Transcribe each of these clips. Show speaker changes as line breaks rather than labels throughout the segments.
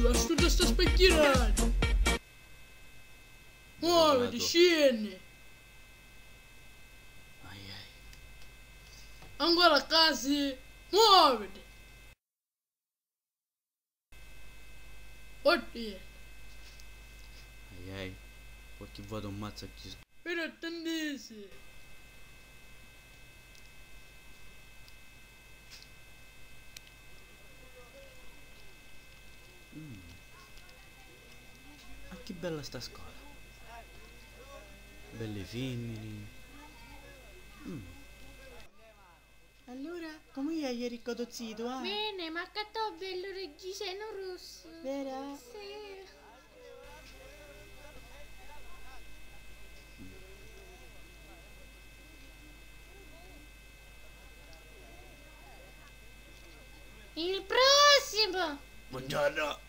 Ascolta sta specchierata. Muoviti, scendi.
Ai ai.
Ancora a casa. Muoviti. Oddio.
Ai ai. Qualche vuoto un mazzo a chi...
Per attendesi.
Ma che bella sta scuola. Belle femmine. Allora, come ieri cotozzito, ah?
Bene, ma che bello reggiseno rosso.
Vera?
Sì. Il prossimo.
Buongiorno.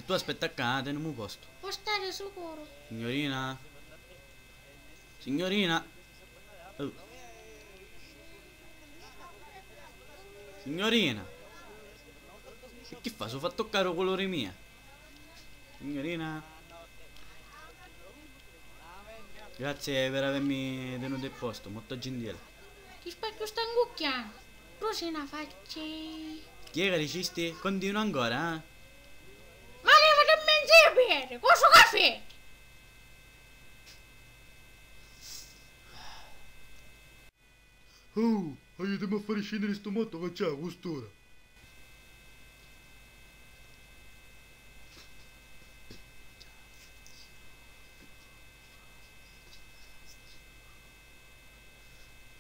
Tu aspetta accanto, teniamo posto.
Può stare sicuro.
Signorina? Signorina? Oh. Signorina? E che fa? Sono fatto toccare il colore mia. Signorina? Grazie per avermi tenuto il posto, molto gentile.
Ti specchio sta ingucchiando. Rosa una faccia.
Chi è che ricisti? Continua ancora, eh?
Ma levate in mezzo a bere, questo caffè.
Oh, aiutami a fare scendere sto matto che c'è a quest'ora.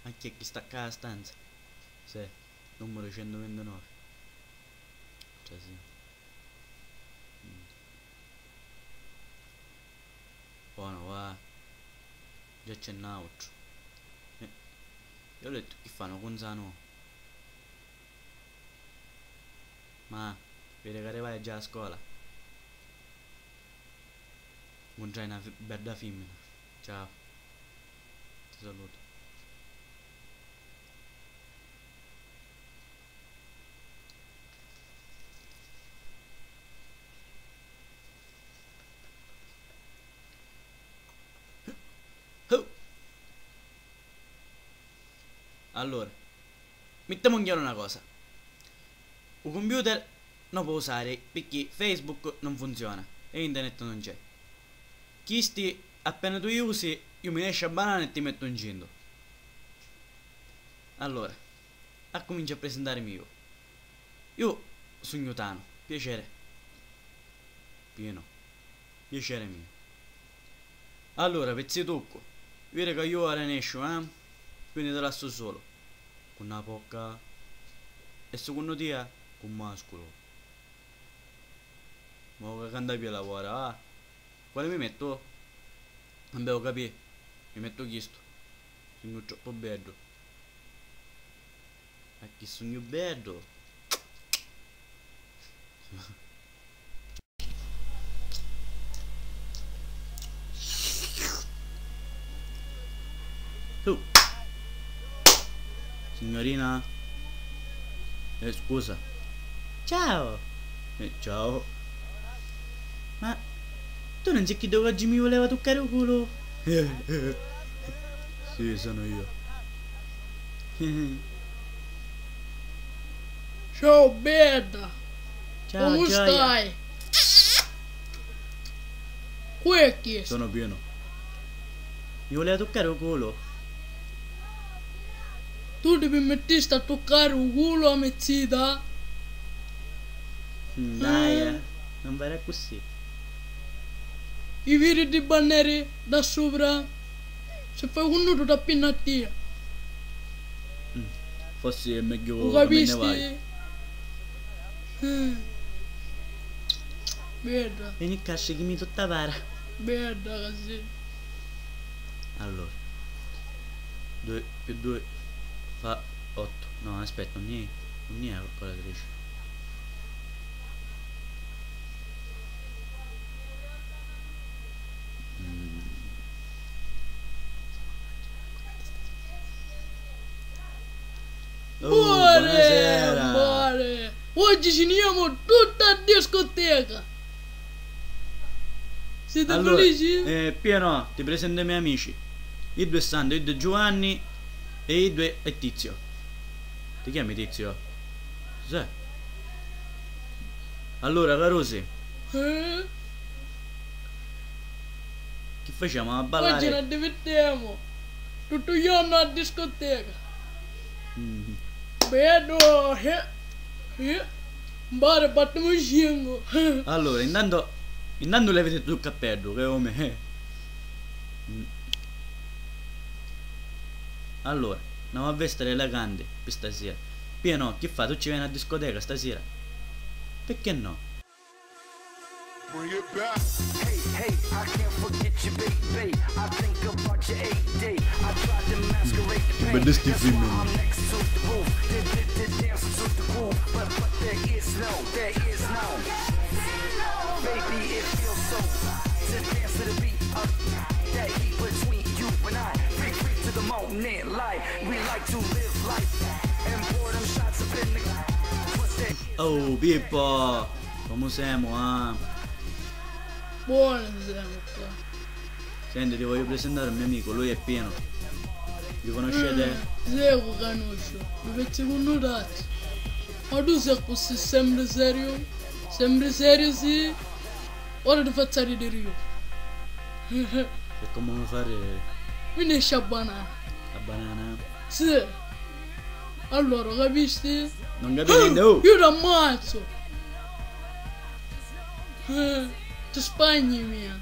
Ma chi è che sta qua a stanza? Sì, numero 129. Cioè sì. Buono, va. Già c'è un altro. Io ho detto che fanno con Zano. Ma, vedi che arrivai già a scuola. Buongiorno, una bella femmina. Ciao. Ti saluto. Oh. Allora, mettiamo in chiaro una cosa. Il computer non può usare perché Facebook non funziona e internet non c'è. Chisti, appena tu usi, io mi esce a banana e ti metto in giro. Allora, a comincio a presentarmi io. Io sono Newtano, piacere. Pieno, piacere mio. Allora, pezzi tocco. Vedi che io ora ne esco, quindi te lascio solo. Con una pocca. E secondo te con mascolo. Ma che canta più lavora, ah? Quale mi metto? Non devo capire. Mi metto questo. Sono troppo bello. Ma che sono bello. Signorina? Scusa. Ciao. Ciao. Ma tu non sai che dove oggi mi voleva toccare il culo? Sì, sono io.
Ciao bella.
Ciao,
Come
Gioia.
stai? Qui è chi?
Sono pieno. Mi voleva toccare il culo.
Tu devi metterti a toccare il culo a mezzita?
Dai, non vai così.
I viri di banneri da sopra. Se fai un nudo da pinnatia.
Forse è meglio
Lo
che me ne
capisci?
vai.
Bella,
Vieni a cascia che mi tutta para.
bella così.
Allora, 2 più 2 fa 8. No, aspetta, non è la calcolatrice. Buonasera.
Buone. Oggi ci uniamo tutta a discoteca. Siete
Allora,
felici?
Piero, ti presento i miei amici. I due Sandro, i due Giovanni e i due è Tizio. Ti chiami Tizio? Sì. Allora, Carosi,
Eh?
che facciamo a
Oggi
ballare?
ne divertiamo. Tutto il giorno a discoteca.
Mm.
Vedo. Bare battiamo il scingo.
Allora, intanto levate tu il cappello, che come. Allora, andiamo a vestire elegante per stasera. Pieno, che fa? Tu ci vieni a discoteca stasera? Perché no?
Bring it back.
Hey, I can't forget you, baby. I think about your 8-day. I tried to masquerade the pain.
Bellissimi
That's
film.
why I'm next to the roof. Did dance to the groove, but there is no. Baby, it feels so to dance to the beat of that heat between you and I. Free to the moment, like we like to live life and pour them shots up in the. What's that?
Oh, Pippo! Come siamo, ah?
Buonasera qua.
Senti, ti voglio presentare un mio amico, lui è Pieno. Vi conoscete?
Zego conosco. Mi faccio conoscere. Ma tu sei così sempre serio? Sempre serio sì? Ora ti faccio ridere io.
E come vuoi fare
Finisce a banana.
la banana?
Sì. Allora, capisci?
Non capisci niente, oh!
Io ti ammazzo. Ti spagni mia.